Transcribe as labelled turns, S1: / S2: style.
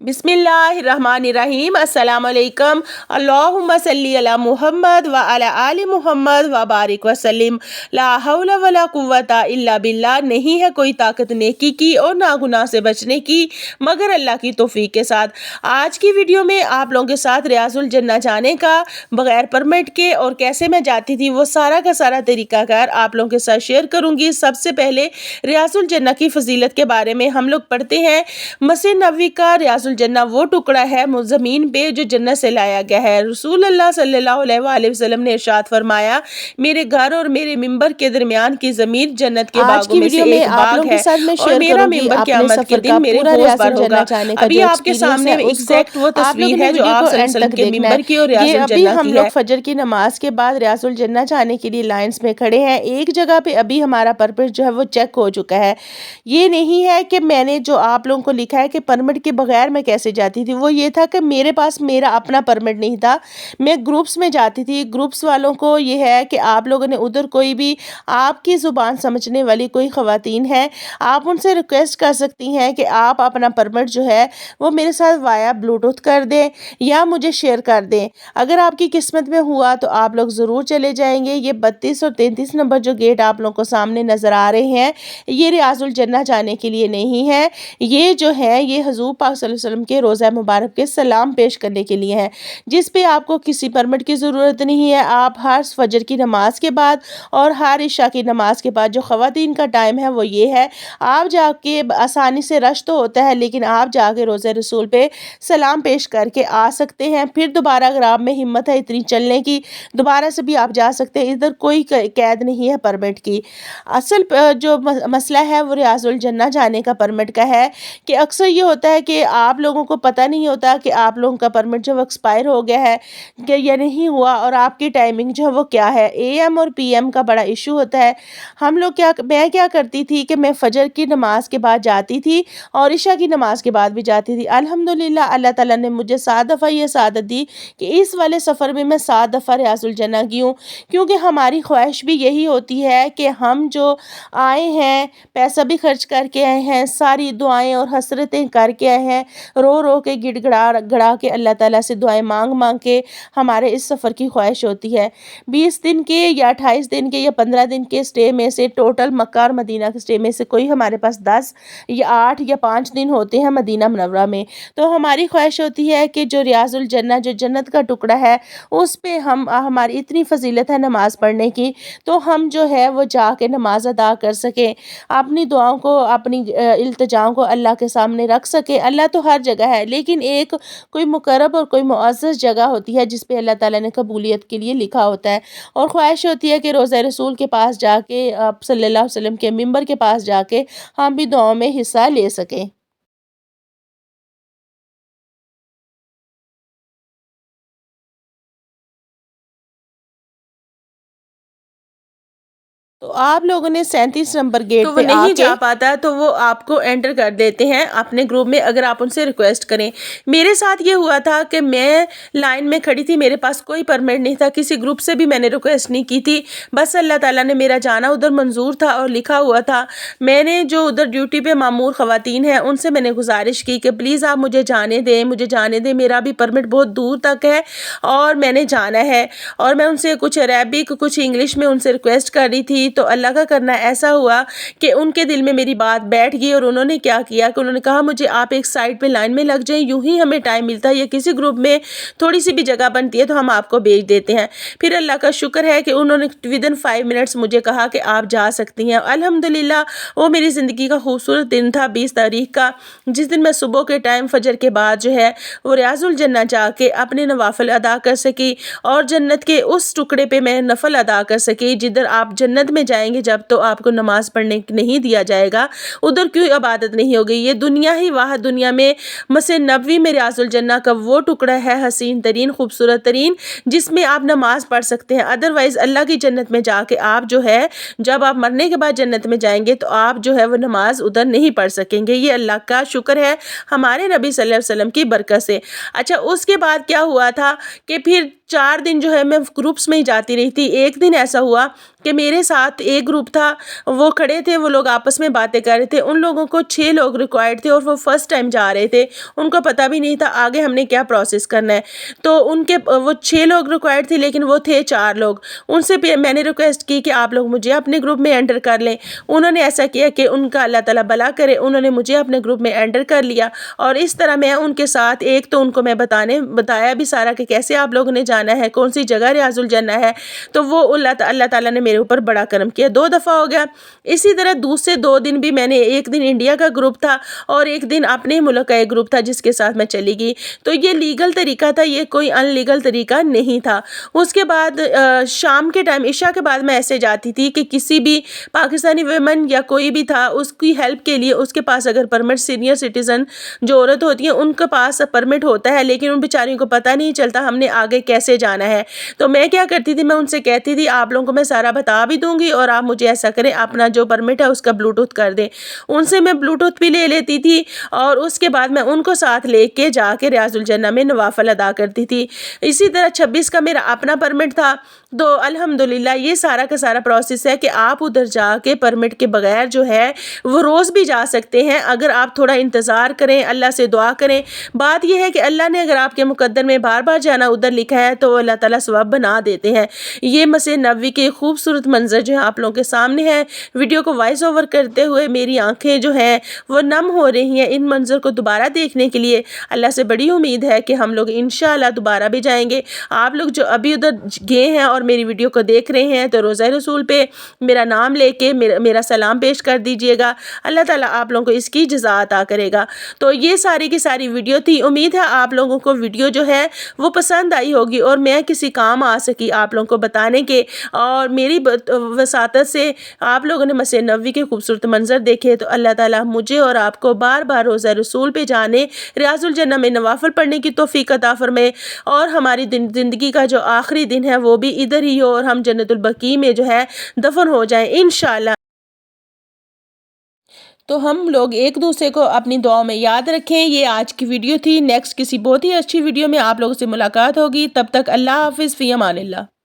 S1: बिस्मिल्लाहिर्रहमानिर्रहीम। अस्सलाम वालेकुम। अल्लाहुम्मा सल्ली अला मुहम्मद व अला आलि मुहम्मद व बारिक वसल्लिम। ला हौला वला कुव्वता इल्ला बिल्लाह। नहीं है कोई ताकत नेकी की और ना गुनाह से बचने की मगर अल्लाह की तौफीक के साथ। आज की वीडियो में आप लोगों के साथ रियाजुल जन्नह जाने का बगैर परमिट के और कैसे मैं जाती थी वो सारा का सारा तरीकाकार आप लोगों के साथ शेयर करूंगी। सबसे पहले रियाजुल जन्नह की फजीलत के बारे में हम लोग पढ़ते हैं। मस्जिद नबवी का रियाजुल जन्नह वो टुकड़ा है ज़मीन पे जो जन्नत से लाया गया है। रसूल अल्लाह सल्लल्लाहु अलैहि वसल्लम ने इरशाद फरमाया, मेरे घर और मेरे मिंबर के दरमियान की जमीन जन्नत के बागों में से एक बाग है और मेरा मिंबर क़यामत के दिन मेरे होश पर होगा। अभी आपके सामने एग्जैक्ट वो तस्वीर है जो आप सल्लल्लाहु अलैहि वसल्लम के मिंबर की और रियाजुल जन्नह की है।
S2: हम लोग फजर की नमाज के बाद रियाजुल जन्नह जाने के लिए लाइंस में खड़े हैं। एक जगह पे अभी हमारा परमिट जो है वो चेक हो चुका है। ये नहीं है कि मैंने जो आप लोगों को लिखा है कि परमिट के बगैर मैं कैसे जाती थी, वो ये था कि मेरे पास मेरा अपना परमिट नहीं था, मैं ग्रुप्स में जाती थी। ग्रुप्स वालों को ये है कि आप लोगों ने उधर कोई भी आपकी ज़ुबान समझने वाली कोई ख़वातीन है, आप उनसे रिक्वेस्ट कर सकती हैं कि आप अपना परमिट जो है वो मेरे साथ वाया ब्लूटूथ कर दें या मुझे शेयर कर दें। अगर आपकी किस्मत में हुआ तो आप लोग ज़रूर चले जाएंगे। ये 32 और 33 नंबर जो गेट आप लोगों को सामने नज़र आ रहे हैं, ये रियाजुल जन्नह जाने के लिए नहीं है। ये जो है ये हुज़ूर पाक सल्लल्लाहु अलैहि वसल्लम के रोज़ा मुबारक के सलाम पेश करने के लिए है, जिस पे आपको किसी परमिट की ज़रूरत नहीं है। आप हर फजर की नमाज के बाद और हर इशा की नमाज के बाद जो ख़वातीन का टाइम है वो ये है, आप जाके आसानी से रश तो होता है लेकिन आप जाके रोज़ा रसूल पे सलाम पेश करके आ सकते हैं। फिर दोबारा अगर आप में हिम्मत है इतनी चलने की, दोबारा से भी आप जा सकते हैं। इधर कोई कैद नहीं है परमिट की। असल जो मसला है वो रियाजुल जन्नह जाने का परमिट का है कि अक्सर ये होता है कि आप लोगों को पता नहीं होता कि आप लोगों का परमिट जो एक्सपायर हो गया है कि या नहीं हुआ और आपकी टाइमिंग जो है वो क्या है। एएम और पीएम का बड़ा इशू होता है। मैं क्या करती थी कि मैं फजर की नमाज के बाद जाती थी और इशा की नमाज के बाद भी जाती थी। अल्हम्दुलिल्लाह अल्लाह ताला ने मुझे 7 दफ़ा ये सादत दी कि इस वाले सफ़र में मैं 7 दफ़ा रियाजुल जन्नह की हूँ, क्योंकि हमारी ख्वाहिश भी यही होती है कि हम जो आए हैं, पैसा भी खर्च करके आए हैं, सारी दुआएं और हसरतें करके आए हैं, रो रो के गिड़गड़ा गड़ा के अल्लाह ताला से दुआएं मांग मांग के हमारे इस सफ़र की ख्वाहिश होती है। 20 दिन के या 28 दिन के या 15 दिन के स्टे में से टोटल मक्का और मदीना के स्टे में से कोई हमारे पास 10 या 8 या 5 दिन होते हैं मदीना मुनव्वरा में। तो हमारी ख्वाहिश होती है कि जो रियाजुल जन्नह जो जन्नत का टुकड़ा है उस पे हमारी इतनी फजीलत है नमाज पढ़ने की, तो हम जो है वो जाके नमाज अदा कर सकें, अपनी दुआओं को अपनी इल्तिजाओं को अल्लाह के सामने रख सके। अल्लाह तो हर जगह है लेकिन एक कोई मुकर्रब और कोई मुअज़्ज़ज़ जगह होती है जिस पे अल्लाह ताला ने कबूलियत के लिए लिखा होता है, और ख्वाहिश होती है कि रोज़ा रसूल के पास जाके आप सल्लल्लाहु अलैहि वसल्लम के मिंबर के पास जाके हम भी दुआओं में हिस्सा ले सकें। तो आप लोगों ने 37 नंबर
S1: तो
S2: गेट
S1: वो
S2: पे
S1: नहीं जा
S2: आके
S1: पाता तो वो आपको एंटर कर देते हैं अपने ग्रुप में अगर आप उनसे रिक्वेस्ट करें। मेरे साथ ये हुआ था कि मैं लाइन में खड़ी थी, मेरे पास कोई परमिट नहीं था, किसी ग्रुप से भी मैंने रिक्वेस्ट नहीं की थी, बस अल्लाह ताला ने मेरा जाना उधर मंजूर था और लिखा हुआ था। मैंने जो उधर ड्यूटी पे मामूर ख़वातीन हैं उनसे मैंने गुजारिश की कि प्लीज़ आप मुझे जाने दें, मुझे जाने दें, मेरा भी परमिट बहुत दूर तक है और मैंने जाना है। और मैं उनसे कुछ अरबिक कुछ इंग्लिश में उनसे रिक्वेस्ट कर रही थी, तो अल्लाह का करना ऐसा हुआ कि उनके दिल में मेरी बात बैठ गई और उन्होंने क्या किया कि उन्होंने कहा मुझे आप एक साइड पे लाइन में लग जाएं, यूं ही हमें टाइम मिलता है या किसी ग्रुप में थोड़ी सी भी जगह बनती है तो हम आपको भेज देते हैं। फिर अल्लाह का शुक्र है कि उन्होंने विदिन 5 मिनट्स मुझे कहा कि आप जा सकती हैं। अल्हम्दुलिल्लाह वो मेरी ज़िंदगी का खूबसूरत दिन था 20 तारीख का, जिस दिन मैं सुबह के टाइम फजर के बाद जो है वो रियाजुल जन्नह जाके अपने नवाफिल अदा कर सकी और जन्नत के उस टुकड़े पे मैं नफल अदा कर सकी जिधर आप जन्नत में जाएंगे जब तो आपको नमाज पढ़ने नहीं दिया जाएगा, उधर क्यों इबादत नहीं होगी। ये दुनिया ही वाह दुनिया में मस्जिद नबवी में रियाजुल जन्नह का वो टुकड़ा है हसीन तरीन खूबसूरत तरीन जिसमें आप नमाज पढ़ सकते हैं। अदरवाइज़ अल्लाह की जन्नत में जाके आप जो है जब आप मरने के बाद जन्नत में जाएंगे तो आप जो है वो नमाज उधर नहीं पढ़ सकेंगे। ये अल्लाह का शुक्र है हमारे नबी सल्लल्लाहु अलैहि वसल्लम की बरकत से। अच्छा, उसके बाद क्या हुआ था कि फिर 4 दिन जो है मैं ग्रुप्स में ही जाती रही थी। एक दिन ऐसा हुआ कि मेरे साथ एक ग्रुप था, वो खड़े थे, वो लोग आपस में बातें कर रहे थे। उन लोगों को 6 लोग रिक्वायर्ड थे और वो फर्स्ट टाइम जा रहे थे। उनको पता भी नहीं था आगे हमने क्या प्रोसेस करना है। तो उनके वो 6 लोग रिक्वायर्ड थे, लेकिन वो थे 4 लोग। उनसे मैंने रिक्वेस्ट की कि आप लोग मुझे अपने ग्रुप में एंटर कर लें। उन्होंने ऐसा किया कि उनका अल्लाह ताला भला करे, उन्होंने मुझे अपने ग्रुप में एंटर कर लिया। और इस तरह मैं उनके साथ, एक तो उनको मैं बताया भी सारा कि कैसे आप लोगों ने जाना है, कौन सी जगह रियाजुल जन्ना है। तो वो अल्लाह ताला ने मेरे ऊपर बड़ा करम किया, 2 दफ़ा हो गया। इसी तरह दूसरे 2 दिन भी मैंने, एक दिन इंडिया का ग्रुप था और एक दिन अपने मुल्क का एक ग्रुप था जिसके साथ मैं चली गई। तो ये लीगल तरीका था, ये कोई अनलीगल तरीका नहीं था। उसके बाद शाम के टाइम, इशा के बाद मैं ऐसे जाती थी कि किसी भी पाकिस्तानी वुमन या कोई भी था, उसकी हेल्प के लिए उसके पास अगर परमिट, सीनियर सिटीज़न जो औरत होती हैं उनके पास परमिट होता है, लेकिन उन बेचारियों को पता नहीं चलता हमने आगे कैसे जाना है। तो मैं क्या करती थी, मैं उनसे कहती थी आप लोगों को मैं सारा बता भी दूंगी और आप मुझे ऐसा करें, अपना जो परमिट है उसका ब्लूटूथ कर दें। उनसे मैं ब्लूटूथ भी ले लेती थी और उसके बाद मैं उनको साथ लेके जाके रियाजुल जन्ना में नवाफिल अदा करती थी। इसी तरह 26 का मेरा अपना परमिट था। तो अल्हम्दुलिल्लाह ये सारा का सारा प्रोसेस है कि आप उधर जाके परमिट के बगैर जो है वो रोज़ भी जा सकते हैं, अगर आप थोड़ा इंतज़ार करें, अल्लाह से दुआ करें। बात यह है कि अल्लाह ने अगर आपके मुकद्दर में बार बार जाना उधर लिखा है तो अल्लाह ताला सवाब बना देते हैं। ये मस्जिद नबवी के खूबसूरत मंजर जो है आप लोगों के सामने है। वीडियो को वॉइस ओवर करते हुए मेरी आंखें जो हैं वो नम हो रही हैं इन मंजर को दोबारा देखने के लिए। अल्लाह से बड़ी उम्मीद है कि हम लोग इंशाअल्लाह दोबारा भी जाएंगे। आप लोग जो अभी उधर गए हैं और मेरी वीडियो को देख रहे हैं तो रोज़ा रसूल पे मेरा नाम लेके मेरा सलाम पेश कर दीजिएगा। अल्लाह ताला आप लोगों को इसकी जज़ा अता करेगा। तो ये सारी की सारी वीडियो थी। उम्मीद है आप लोगों को वीडियो जो है वो पसंद आई होगी और मैं किसी काम आ सकी आप लोगों को बताने के, और मेरी वसातत से आप लोगों ने मस्जिद नबवी के खूबसूरत मंजर देखे। तो अल्लाह ताला मुझे और आपको बार बार रोज़ा रसूल पे जाने, रियाजुल जन्ना में नवाफिल पढ़ने की तौफीक अता फरमाए और हमारी ज़िंदगी का जो आखिरी दिन है वो भी इधर ही हो और हम जन्नतुल बकी में जो है दफन हो जाएं इंशाअल्लाह। तो हम लोग एक दूसरे को अपनी दुआओं में याद रखें। ये आज की वीडियो थी। नेक्स्ट किसी बहुत ही अच्छी वीडियो में आप लोगों से मुलाकात होगी। तब तक अल्लाह हाफिज़, फ़ी अमानिल्लाह।